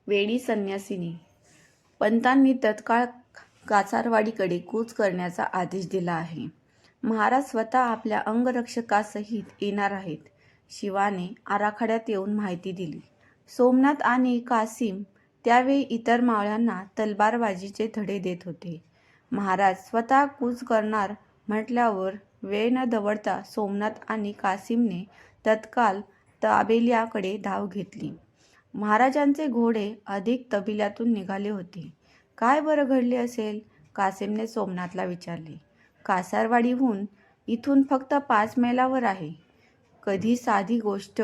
वेडी संन्यासिनी. पंतांनी तत्काळ कासारवाडीकडे कूच करण्याचा आदेश दिला आहे. महाराज स्वतः आपल्या अंगरक्षकासहित येणार आहेत. शिवाने आराखड्यात येऊन माहिती दिली. सोमनाथ आणि कासिम त्यावेळी इतर मावळ्यांना तलवारबाजीचे धडे देत होते. महाराज स्वतः कूच करणार म्हटल्यावर वेळ न दवडता सोमनाथ आणि कासिमने तत्काळ तबेल्याकडे धाव घेतली. महाराजांचे घोडे अधिक तबेल्यातून निघाले होते. काय बरं घडले असेल? कासिमने सोमनाथला विचारले. कासारवाडीहून इथून फक्त 5 मैलावर आहे. कधी साधी गोष्ट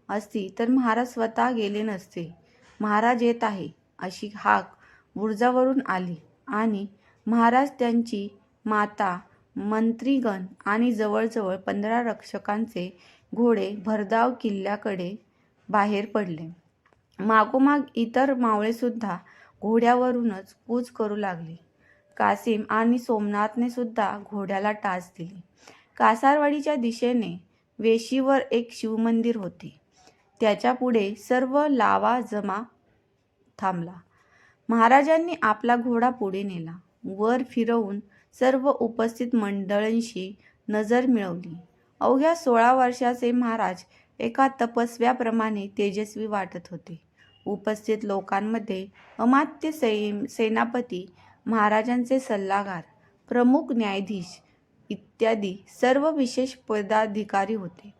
असती तर महाराज स्वतः गेले नसते. महाराज येत आहे अशी हाक बुरुजावरून आली आणि महाराज, त्यांची माता, मंत्रीगण आणि जवळजवळ 15 रक्षकांचे घोडे भरधाव किल्ल्याकडे बाहेर पडले. मागोमाग इतर मावळेसुद्धा घोड्यावरूनच कूच करू लागले. कासिम आणि सोमनाथने सुद्धा घोड्याला टाच दिली. कासारवाडीच्या दिशेने वेशीवर एक शिवमंदिर होते. त्याच्या पुढे सर्व लावा जमा थांबला. महाराजांनी आपला घोडा पुढे नेला. वर फिरवून सर्व उपस्थित मंडळींशी नजर मिळवली. अवघ्या 16 वर्षाचे महाराज एका तपस्व्याप्रमाणे तेजस्वी वाटत होते. उपस्थित लोकांमध्ये अमात्य सेनापती, महाराजांचे सल्लागार, प्रमुख न्यायाधीश इत्यादी सर्व विशेष पदाधिकारी होते.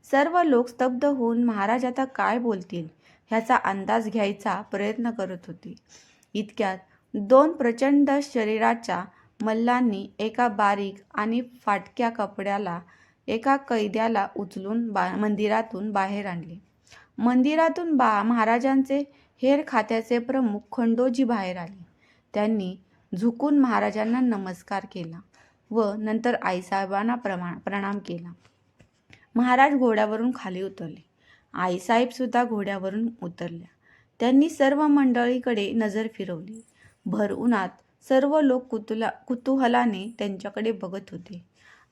सर्व लोक स्तब्ध होऊन महाराज आता काय बोलतील ह्याचा अंदाज घ्यायचा प्रयत्न करत होते. इतक्यात 2 प्रचंड शरीराच्या मल्लांनी एका बारीक आणि फाटक्या कपड्याला एका कैद्याला उचलून मंदिरातून बाहेर आणले. मंदिरातून महाराजांचे हेर खात्याचे प्रमुख खंडोजी बाहेर आले. त्यांनी झुकून महाराजांना नमस्कार केला व नंतर आईसाहेबांना प्रणाम केला. महाराज घोड्यावरून खाली उतरले. आईसाहेब सुद्धा घोड्यावरून उतरल्या. त्यांनी सर्व मंडळीकडे नजर फिरवली. भर उन्हात सर्व लोक कुतूहलाने त्यांच्याकडे बघत होते.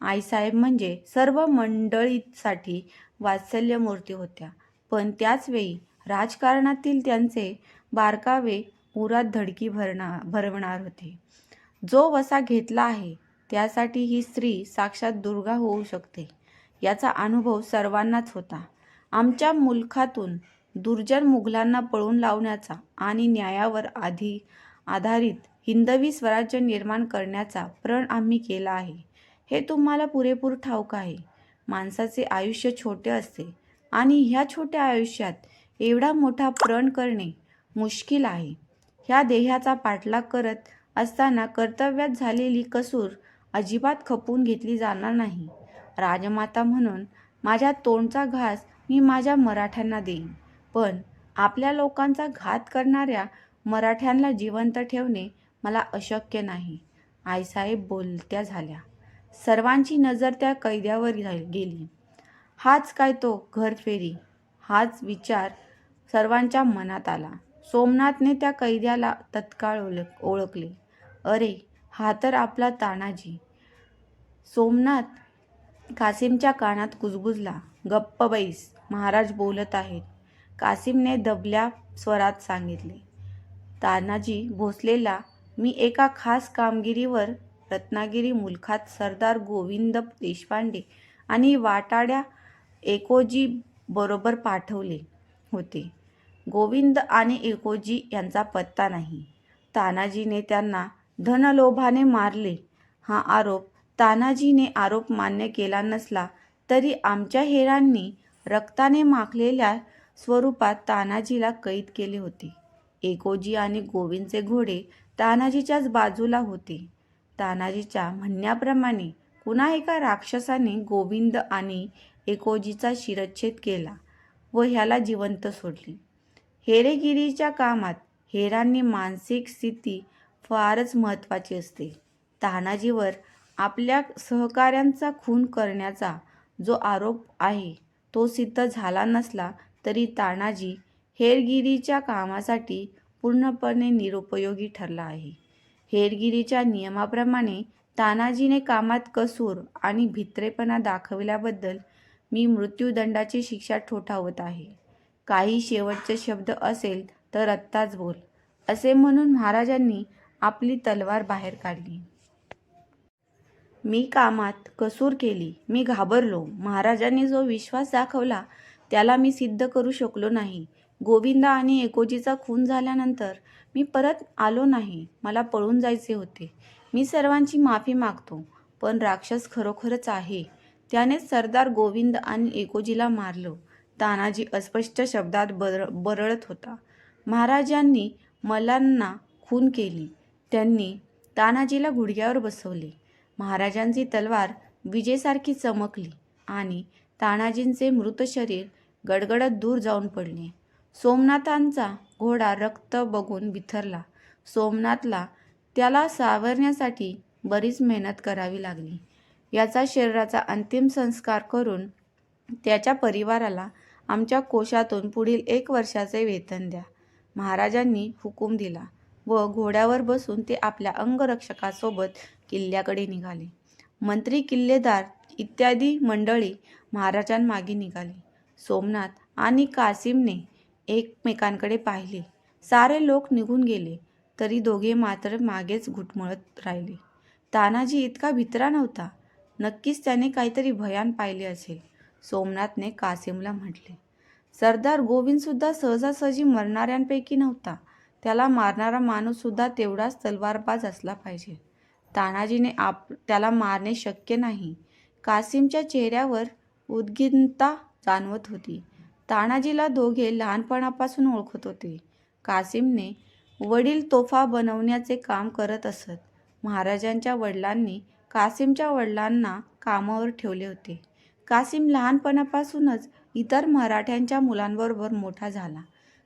आईसाहेब म्हणजे सर्व मंडळीसाठी वात्सल्यमूर्ती होत्या, पण त्याचवेळी राजकारणातील त्यांचे बारकावे उरात धडकी भरवणार होते. जो वसा घेतला आहे त्यासाठी ही स्त्री साक्षात दुर्गा होऊ शकते याचा अनुभव सर्वांनाच होता. आमच्या मुलखातून दुर्जन मुघलांना पळून लावण्याचा आणि न्यायावर आधारित हिंदवी स्वराज्य निर्माण करण्याचा प्रण आम्ही केला आहे हे तुम्हाला पुरेपूर ठाऊक आहे. माणसाचे आयुष्य छोटे असते आणि ह्या छोट्या आयुष्यात एवढा मोठा प्रण करणे मुश्किल आहे. ह्या देहाचा पाठलाग करत असताना कर्तव्यात झालेली कसूर अजिबात खपवून घेतली जाणार नाही. राजमाता म्हणून माझ्या तोंडचा घास मी माझ्या मराठ्यांना देईन, पण आपल्या लोकांचा घात करणाऱ्या मराठ्यांना जिवंत ठेवणे मला अशक्य नाही. आईसाहेब बोलत्या झाल्या. सर्वांची नजर त्या कैद्यावर गेली. हाच काय तो घरफेरी? हाच विचार सर्वांच्या मनात आला. सोमनाथने त्या कैद्याला तत्काळ ओळखले. अरे, हा तर आपला तानाजी. सोमनाथ कासिमच्या कानात कुजबुजला. गप्प बैस, महाराज बोलत आहेत, कासिमने दबल्या स्वरात सांगितले. तानाजी भोसलेला मी एका खास कामगिरीवर रत्नागिरी मुलखात सरदार गोविंद देशपांडे आणि वाटाड्या एकोजी बरोबर पाठवले होते. गोविंद आणि एकोजी यांचा पत्ता नाही. तानाजीने त्यांना धनलोभाने मारले हा आरोप तानाजीने आरोप मान्य केला नसला तरी आमच्या हेरांनी रक्ताने माखलेल्या स्वरूपात तानाजीला कैद केले होते. एकोजी आणि गोविंदचे घोडे तानाजीच्याच बाजूला होते. तानाजीच्या म्हणण्याप्रमाणे पुन्हा एका राक्षसाने गोविंद आणि एकोजीचा शिरच्छेद केला व ह्याला जिवंत सोडले. हेरेगिरीच्या कामात हेरांनी मानसिक स्थिती फारच महत्त्वाची असते. तानाजीवर आपल्या सहकाऱ्यांचा खून करण्याचा जो आरोप आहे तो सिद्ध झाला नसला तरी तानाजी हेरगिरीच्या कामासाठी पूर्णपणे निरुपयोगी ठरला आहे. हेरगिरीच्या नियमाप्रमाणे तानाजीने कामात कसूर आणि भित्रेपणा दाखविल्याबद्दल मी मृत्यूदंडाची शिक्षा ठोठावत आहे. काही शेवटचे शब्द असेल तर आत्ताच बोल, असे म्हणून महाराजांनी आपली तलवार बाहेर काढली. मी कामात कसूर केली. मी घाबरलो. महाराजांनी जो विश्वास दाखवला त्याला मी सिद्ध करू शकलो नाही. गोविंदा आणि एकोजीचा खून झाल्यानंतर मी परत आलो नाही. मला पळून जायचे होते. मी सर्वांची माफी मागतो, पण राक्षस खरोखरच आहे. त्यानेच सरदार गोविंद आणि एकोजीला मारलं. तानाजी अस्पष्ट शब्दात बरळत होता. महाराजांनी मल्लांना खून केली. त्यांनी तानाजीला गुडघ्यावर बसवले. महाराजांची तलवार विजेसारखी चमकली आणि तानाजींचे मृत शरीर गडगडत दूर जाऊन पडले. सोमनाथांचा घोडा रक्त बघून बिथरला. सोमनाथला त्याला सावरण्यासाठी बरीच मेहनत करावी लागली. याचा शरीराचा अंतिम संस्कार करून त्याच्या परिवाराला आमच्या कोशातून पुढील 1 वर्षाचे वेतन द्या. महाराजांनी हुकूम दिला व घोड्यावर बसून ते आपल्या अंगरक्षकासोबत किल्ल्याकडे निघाले. मंत्री, किल्लेदार इत्यादी मंडळी महाराजांमागे निघाली. सोमनाथ आणि कासिमने एकमेकांकडे पाहिले. सारे लोक निघून गेले तरी दोघे मात्र मागेच घुटमळत राहिले. तानाजी इतका भित्रा नव्हता. नक्कीच त्याने काहीतरी भयान पाहिले असेल. सोमनाथने कासिमला म्हटले. सरदार गोविंदसुद्धा सहजासहजी मरणाऱ्यांपैकी नव्हता. त्याला मारणारा माणूससुद्धा तेवढाच तलवारबाज असला पाहिजे. तानाजीने त्याला मारणे शक्य नाही. कासिमच्या चेहऱ्यावर उद्विग्नता जाणवत होती. तानाजीला दोघे लहानपणापासून ओळखत होते. कासिमने वडील तोफा बनवण्याचे काम करत असत. महाराजांच्या वडिलांनी कासिमच्या वडिलांना कामावर ठेवले होते. कासिम लहानपणापासूनच इतर मराठ्यांच्या मुलांबरोबर मोठा झाला.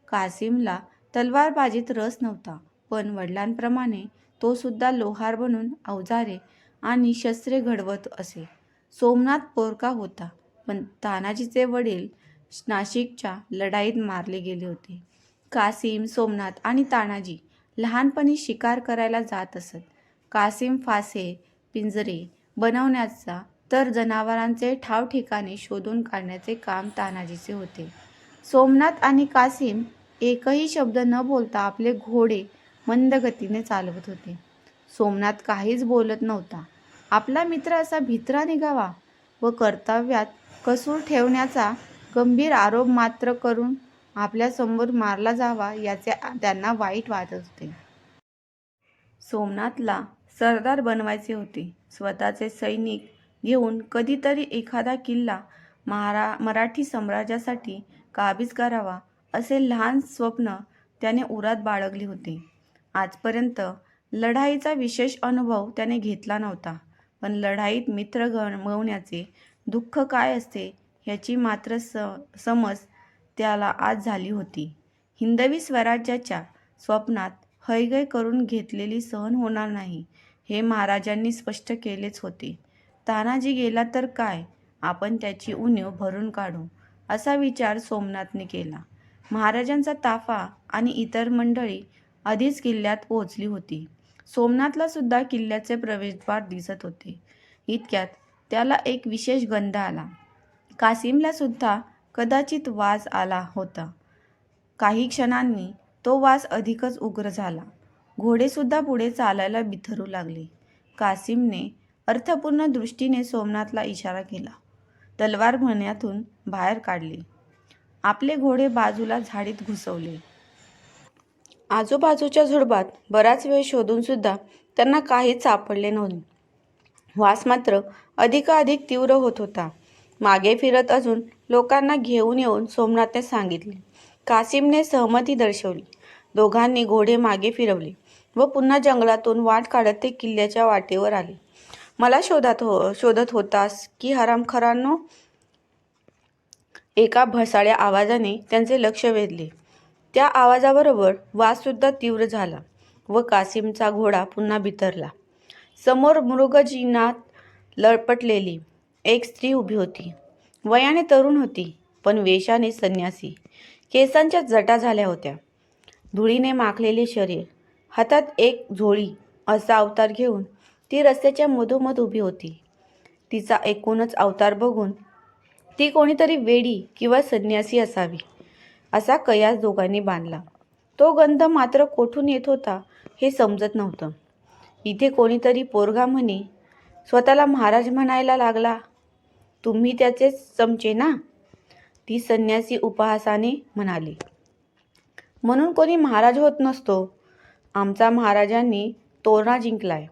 कासिमला तलवारबाजीत रस नव्हता, पण वडिलांप्रमाणे तो सुद्धा लोहार बनून अवजारे आणि शस्त्रे घडवत असे. सोमनाथ पोरका होता, पण तानाजीचे वडील नाशिकच्या लढाईत मारले गेले होते. कासिम, सोमनाथ आणि तानाजी लहानपणी शिकार करायला जात असत. कासिम फासे, पिंजरे बनवण्याचा तर जनावरांचे ठावठिकाणे शोधून काढण्याचे काम तानाजीचे होते. सोमनाथ आणि कासिम एकही शब्द न बोलता आपले घोडे मंद गतीने चालवत होते. सोमनाथ काहीच बोलत नव्हता. आपला मित्र असा भित्रा निघावा व कर्तव्यात कसूर ठेवण्याचा गंभीर आरोप मात्र करून आपल्यासमोर मारला जावा याचे त्यांना वाईट वाटत होते. सोमनाथला सरदार बनवायचे होते. स्वतःचे सैनिक घेऊन कधीतरी एखादा किल्ला मराठी साम्राज्यासाठी काबीज करावा असे लहान स्वप्न त्याने उरात बाळगले होते. आजपर्यंत लढाईचा विशेष अनुभव त्याने घेतला नव्हता, पण लढाईत मित्र गमावण्याचे दुःख काय असते ह्याची मात्र समज त्याला आज झाली होती. हिंदवी स्वराज्याच्या स्वप्नात हयगय करून घेतलेली सहन होणार नाही हे महाराजांनी स्पष्ट केलेच होते. तानाजी गेला तर काय, आपण त्याची उणीव भरून काढू असा विचार सोमनाथने केला. महाराजांचा ताफा आणि इतर मंडळी आधीच किल्ल्यात पोहोचली होती. सोमनाथला सुद्धा किल्ल्याचे प्रवेशद्वार दिसत होते. इतक्यात त्याला एक विशेष गंध आला. कासिमला सुद्धा कदाचित वास आला होता. काही क्षणांनी तो वास अधिकच उग्र झाला. घोडेसुद्धा पुढे चालायला बिथरू लागले. कासिमने अर्थपूर्ण दृष्टीने सोमनाथला इशारा केला. तलवार मण्यातून बाहेर काढली. आपले घोडे बाजूला झाडीत घुसवले. आजूबाजूच्या झुडपात बराच वेळ शोधून सुद्धा त्यांना काहीच सापडले नव्हते. वास मात्र अधिकाधिक तीव्र होत होता. मागे फिरत अजून लोकांना घेऊन येऊन सोमनाथने सांगितले. कासिमने सहमती दर्शवली. दोघांनी घोडे मागे फिरवले व पुन्हा जंगलातून वाट काढत ते किल्ल्याच्या वाटेवर आले. मला शोधत होतास की हरामखोरांनो? एका भसाड्या आवाजाने त्यांचे लक्ष वेधले. त्या आवाजाबरोबर वाससुद्धा तीव्र झाला व कासिमचा घोडा पुन्हा बिथरला. समोर मृगजीनात लपटलेली एक स्त्री उभी होती. वयाने तरुण होती, पण वेशाने संन्यासी. केसांच्या जटा झाल्या होत्या. धुळीने माखलेले शरीर, हातात एक झोळी असा अवतार घेऊन ती रस्त्याच्या मधोमध उभी होती. तिचा एकूणच अवतार बघून ती कोणीतरी वेडी किंवा संन्यासी असावी असा कयास दोघांनी बांधला. तो गंध मात्र कोठून येत होता हे समजत नव्हतं. इथे कोणीतरी पोरगा म्हणे स्वतःला महाराज म्हणायला लागला. तुम्ही त्याचेच चमचे ना? ती संन्यासी उपहासाने म्हणाली. म्हणून कोणी महाराज होत नसतो. आमचा महाराजांनी तोरणा जिंकलाय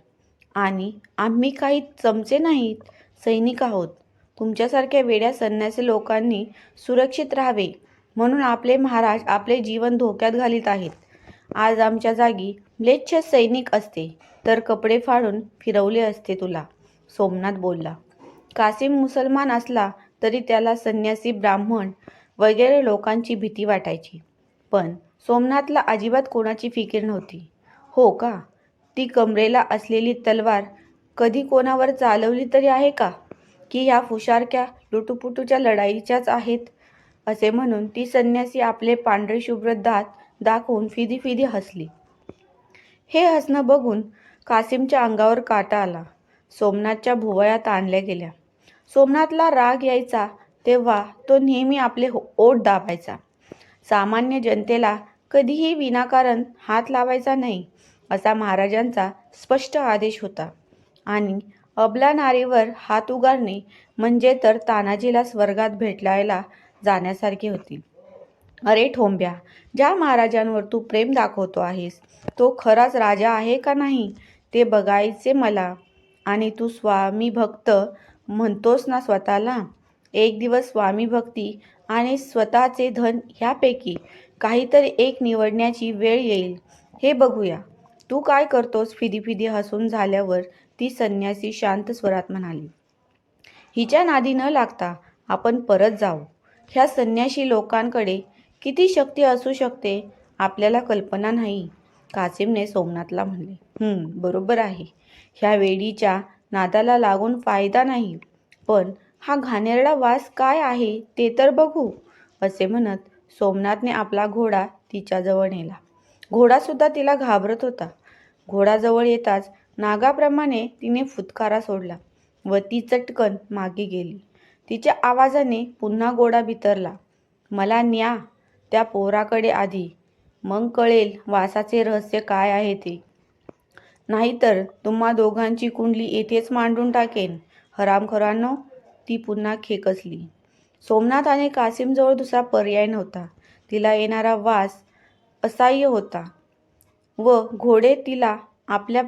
आणि आम्ही काही चमचे नाहीत, सैनिक आहोत. तुमच्यासारख्या वेड्या संन्यासी लोकांनी सुरक्षित राहावे म्हणून आपले महाराज आपले जीवन धोक्यात घालीत आहेत. आज आमच्या जागी म्लेच्छ सैनिक असते तर कपडे फाडून फिरवले असते तुला, सोमनाथ बोलला. कासिम मुसलमान असला तरी त्याला संन्यासी, ब्राह्मण वगैरे लोकांची भीती वाटायची. पण सोमनाथला अजिबात कोणाची फिकीर नव्हती. हो का? ती कमरेला असलेली तलवार कधी कोणावर चालवली तरी आहे का? की ह्या फुशारक्या लुटूपुटूच्या लढाईच्याच आहेत? असे म्हणून ती संन्यासी आपले पांढरे शुभ्र दात दाखवून फिदी फिदी हसली. हे हसणं बघून कासिमच्या अंगावर काटा आला. सोमनाथच्या भुवया ताणल्या गेल्या. सोमनाथला राग यायचा तेव्हा तो नेहमी आपले ओठ दाबायचा. सामान्य जनतेला कधीही विनाकारण हात लावायचा नाही असा महाराजांचा स्पष्ट आदेश होता आणि अबला नारीवर हात उगारणे म्हणजे तर तानाजीला स्वर्गात भेटायला जाण्यासारखे होते. अरे ठोंब्या, ज्या महाराजांवर तू प्रेम दाखवतो आहेस तो खराच राजा आहे का नाही ते बघायचे मला. आणि तू स्वामी भक्त म्हणतोस ना स्वतःला. एक दिवस स्वामी भक्ती आणि स्वतःचे धन ह्यापैकी काहीतरी एक निवडण्याची वेळ येईल, हे बघूया. तू काय करतोस? फिदी फिदी हसून झाल्यावर ती संन्यासी शांत स्वरात म्हणाली. हिच्या नादी न लागता आपण परत जाऊ. ह्या संन्याशी लोकांकडे किती शक्ती असू शकते आपल्याला कल्पना नाही. कासिमने सोमनाथला म्हणले. बरोबर आहे. ह्या वेडीच्या नादाला लागून फायदा नाही. पण हा घाणेरडा वास काय आहे ते तर बघू. असे म्हणत सोमनाथने आपला घोडा तिच्याजवळ नेला. घोडासुद्धा तिला घाबरत होता. घोडाजवळ येताच नागाप्रमाणे तिने फुतकारा सोडला व ती चटकन मागे गेली. तिच्या आवाजाने पुन्हा घोडा बिथरला. मला न्या त्या पोराकडे आधी, मग कळेल वासाचे रहस्य काय आहे ते. नाहीतर तुम्हा दोघांची कुंडली येथेच मांडून टाकेन. हरामखोरांनो, ती पुन्हा खेकसली. सोमनाथ आणि कासिमजवळ दुसरा पर्याय नव्हता. तिला येणारा वास असह्य होता व घोडे तिला आपल्या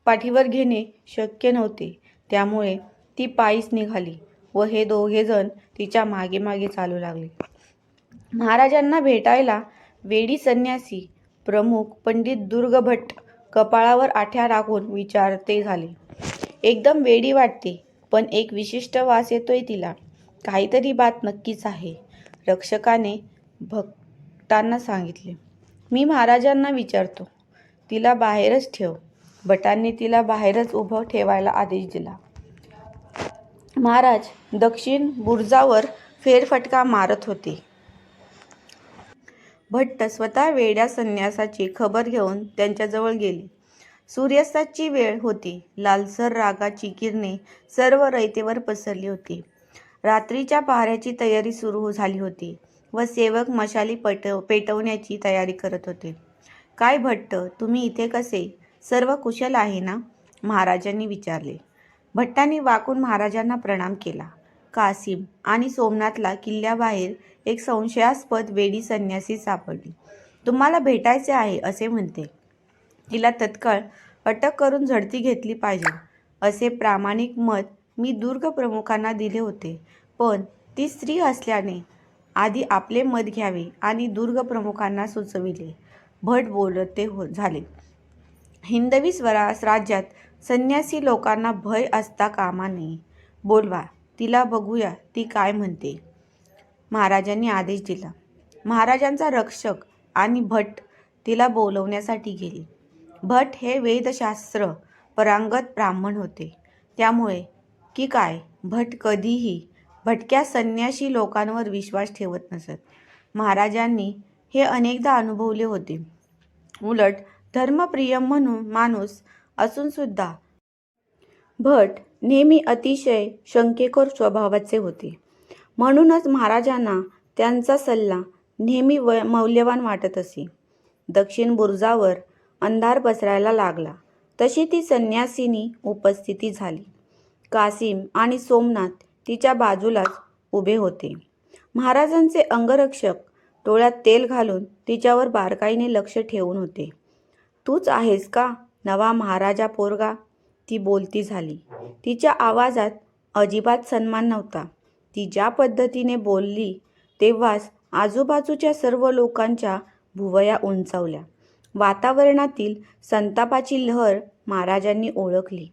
पाठीवर घेणे शक्य नव्हते. त्यामुळे ती पायीच निघाली व हे दोघेजण तिच्या मागे मागे चालू लागले. महाराजांना भेटायला वेडी संन्यासी प्रमुख पंडित दुर्गभट कपाळावर आठ्या राखून विचारते झाले. एकदम वेडी वाटते, पण एक विशिष्ट वास येतोय तिला. काहीतरी बात नक्कीच आहे. रक्षकाने भक्तांना सांगितले. मी महाराजांना विचारतो. तिला बाहेरच ठेव. भटांनी तिला बाहेरच उभं ठेवायला आदेश दिला. महाराज दक्षिण बुरुजावर फेरफटका मारत होते. भट्ट स्वतः वेड्या संन्यासाची खबर घेऊन त्यांच्याजवळ गेले. सूर्यास्ताची वेळ होती. लालसर रागाची किरणे सर्व रयतेवर पसरली होती. रात्रीच्या पहाऱ्याची तयारी सुरू झाली होती व सेवक मशाली पेटवण्याची तयारी करत होते. काय भट्ट, तुम्ही इथे कसे? सर्व कुशल आहे ना? महाराजांनी विचारले. भट्टांनी वाकून महाराजांना प्रणाम केला. कासिम आणि सोमनाथला किल्ल्याबाहेर एक संशयास्पद वेडी संन्यासी सापडली. तुम्हाला भेटायचे आहे असे म्हणते. तिला तत्काळ अटक करून झडती घेतली पाहिजे असे प्रामाणिक मत मी दुर्ग प्रमुखांना दिले होते, पण ती स्त्री असल्याने आधी आपले मत घ्यावे आणि दुर्ग प्रमुखांना सुचविले. भट बोलते झाले. हिंदवी राज्यात संन्यासी लोकांना भय असता कामा नये. बोलवा तिला, बघूया ती काय म्हणते. महाराजांनी आदेश दिला. महाराजांचा रक्षक आणि भट तिला बोलवण्यासाठी गेले. भट हे वेदशास्त्र पारंगत ब्राह्मण होते. त्यामुळे की काय भट कधीही भटक्या संन्याशी लोकांवर विश्वास ठेवत नसत. महाराजांनी हे अनेकदा अनुभवले होते. उलट धर्मप्रिय माणूस असून सुद्धा भट नेहमी अतिशय शंकेखोर स्वभावाचे होते. म्हणूनच महाराजांना त्यांचा सल्ला नेहमी मौल्यवान वाटत असे. दक्षिण बुरुजावर अंधार पसरायला लागला तशी ती संन्यासिनी उपस्थिती झाली. कासिम आणि सोमनाथ तिच्या बाजूलाच उभे होते. महाराजांचे अंगरक्षक डोळ्यात तेल घालून तिच्यावर बारकाईने लक्ष ठेवून होते. तूच आहेस का नवा महाराजा पोरगा? ती बोलती झाली. तिच्या आवाजात अजिबात सन्मान नव्हता. ती ज्या पद्धतीने बोलली तेव्हाच आजूबाजूच्या सर्व लोकांच्या भुवया उंचावल्या. वातावरणातील संतापाची लहर महाराजांनी ओळखली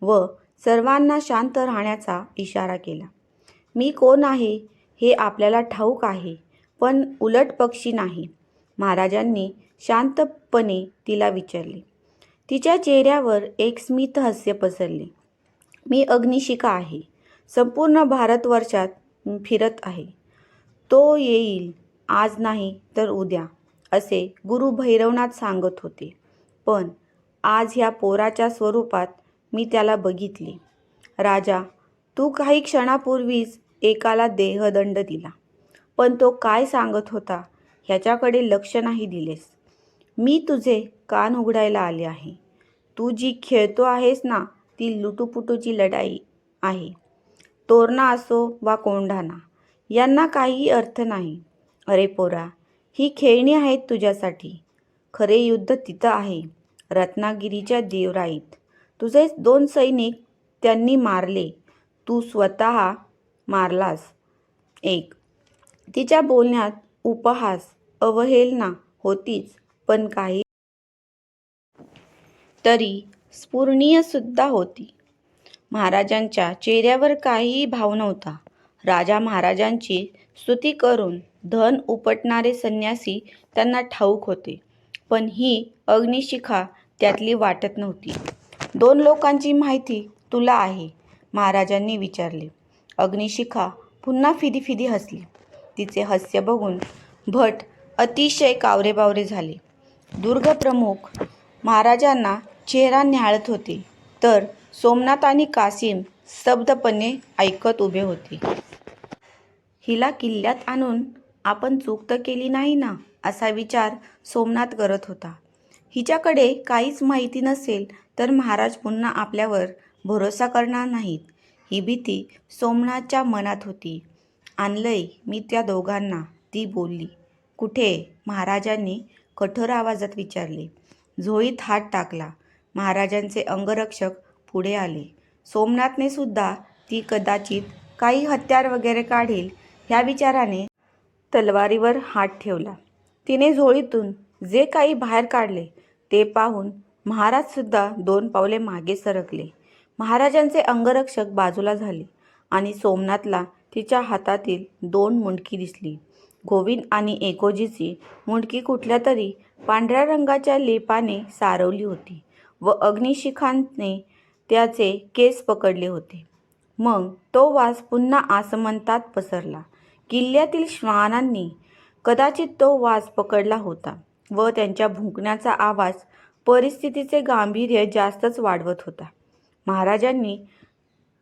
व सर्वांना शांत राहण्याचा इशारा केला. मी कोण आहे हे आपल्याला ठाऊक आहे, पण उलट पक्षी नाही, महाराजांनी शांतपणे तिला विचारले. तिच्या चेहऱ्यावर एक स्मित हास्य पसरले. मी अग्निशिखा आहे. संपूर्ण भारतवर्षात फिरत आहे. तो येईल आज नाही तर उद्या, असे गुरु भैरवनाथ सांगत होते. पण आज ह्या पोराच्या स्वरूपात मी त्याला बघितले. राजा, तू काही क्षणापूर्वीच एकाला देहदंड दिला, पण तो काय सांगत होता ह्याच्याकडे लक्ष नाही दिलेस. मी तुझे कान उघडायला आले आहे. तू जी खेळतो आहेस ना, ती लुटूपुटूची लढाई आहे. तोरणा असो वा कोंढाणा, यांना काहीही अर्थ नाही. अरे पोरा, ही खेळणी आहेत तुझ्यासाठी. खरे युद्ध तिथं आहे, रत्नागिरीच्या देवराईत. तुझे 2 सैनिक त्यांनी मारले, तू स्वतः मारलास एक. तिच्या बोलण्यात उपहास, अवहेलना होतीच, पण काही तरी स्फुरणीय सुद्धा होती. महाराजांच्या चेहऱ्यावर काहीही भाव नव्हता. राजा महाराजांची स्तुती करून धन उपटणारे संन्यासी त्यांना ठाऊक होते, पण ही अग्निशिखा त्यातली वाटत नव्हती. 2 लोकांची माहिती तुला आहे? महाराजांनी विचारले. अग्निशिखा पुन्हा फिदी हसली. तिचे हास्य बघून भट अतिशय कावरेबावरे झाले. दुर्गप्रमुख महाराजांना चेहरा न्याहाळत होते, तर सोमनाथ आणि कासिम स्तब्धपणे ऐकत उभे होते. हिला किल्ल्यात आणून आपण चूक तर केली नाही ना, असा विचार सोमनाथ करत होता. हिच्याकडे काहीच माहिती नसेल तर महाराज पुन्हा आपल्यावर भरोसा करणार नाहीत, ही भीती सोमनाथच्या मनात होती. आणलंय मी त्या दोघांना, ती बोलली. कुठे? महाराजांनी कठोर आवाजात विचारले. झोळीत हात टाकला. महाराजांचे अंगरक्षक पुढे आले. सोमनाथने सुद्धा ती कदाचित काही हत्यार वगैरे काढेल ह्या विचाराने तलवारीवर हात ठेवला. तिने झोळीतून जे काही बाहेर काढले ते पाहून महाराज सुद्धा 2 पावले मागे सरकले. महाराजांचे अंगरक्षक बाजूला झाले आणि सोमनाथला तिच्या हातातील 2 मुंडकी दिसली. गोविंद आणि एकोजीची मुंडकी कुठल्या तरी पांढऱ्या रंगाच्या लेपाने सारवली होती व अग्निशिखाने त्याचे केस पकडले होते. मग तो वास पुन्हा आसमंतात पसरला. किल्ल्यातील श्वानांनी कदाचित तो वास पकडला होता व त्यांच्या भुंकण्याचा आवाज परिस्थितीचे गांभीर्य जास्तच वाढवत होता. महाराजांनी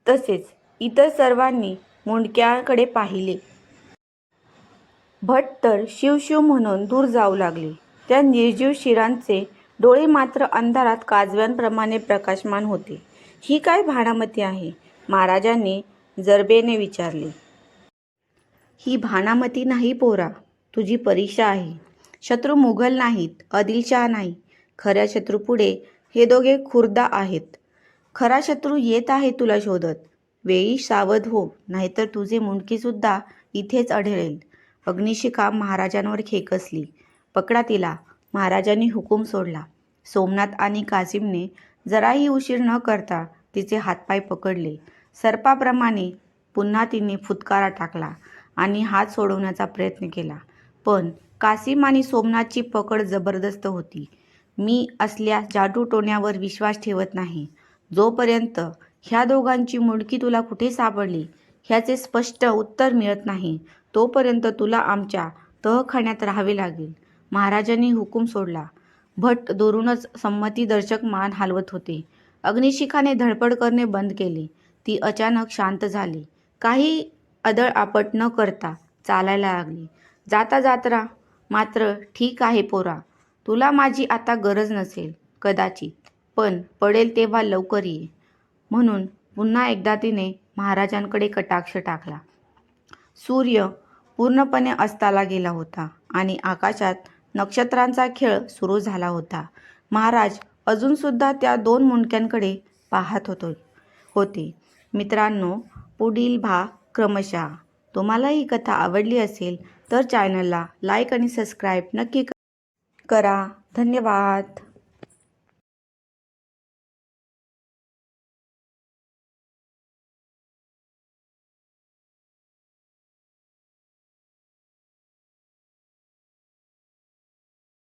तसेच इतर सर्वांनी मुंडक्याकडे पाहिले. भट तर शिवशिव म्हणून दूर जाऊ लागले. त्या निर्जीव शिरांचे डोळे मात्र अंधारात काजव्यांप्रमाणे प्रकाशमान होते. ही काय भाणामती आहे? महाराजांनी जरबेने विचारले. ही भाणामती नाही पोरा, तुझी परीक्षा आहे. शत्रू मुघल नाहीत, आदिलशाह नाही. खऱ्या शत्रूपुढे हे दोघे खुर्दा आहेत. खरा शत्रू येत आहे तुला शोधत. वेळी सावध हो, नाहीतर तुझे मुंडकीसुद्धा इथेच आढळेल. अग्निशिखा महाराजांवर खेकसली. पकडा तिला, महाराजांनी हुकूम सोडला. सोमनाथ आणि कासिमने जराही उशीर न करता तिचे हातपाय पकडले. सर्पाप्रमाणे पुन्हा तिने फुतकारा टाकला आणि हात सोडवण्याचा प्रयत्न केला, पण कासिम आणि सोमनाथची पकड जबरदस्त होती. मी असल्या जादूटोण्यावर विश्वास ठेवत नाही. जोपर्यंत ह्या दोघांची मुंडकी तुला कुठे सापडली ह्याचे स्पष्ट उत्तर मिळत नाही, तोपर्यंत तुला आमच्या तहखान्यात राहावे लागेल. महाराजांनी हुकूम सोडला. भट दुरूनच संमतीदर्शक मान हलवत होते. अग्निशिखाने धडपड करणे बंद केले. ती अचानक शांत झाली. काही अदळआपट न करता चालायला लागली. जाता जाता मात्र, ठीक आहे पोरा, तुला माझी आता गरज नसेल कदाचित, पण पडेल तेव्हा लवकर ये. म्हणून पुन्हा एकदा तिने महाराजांकडे कटाक्ष टाकला. सूर्य पूर्णपणे अस्ताला गेला होता आणि आकाशात नक्षत्रांचा खेळ सुरू झाला होता. महाराज अजूनसुद्धा त्या 2 मुंडक्यांकडे पाहत होते. मित्रांनो, पुढील भाग क्रमशः. तुम्हाला ही कथा आवडली असेल तर चॅनलला लाईक आणि सबस्क्राईब नक्की करा. धन्यवाद.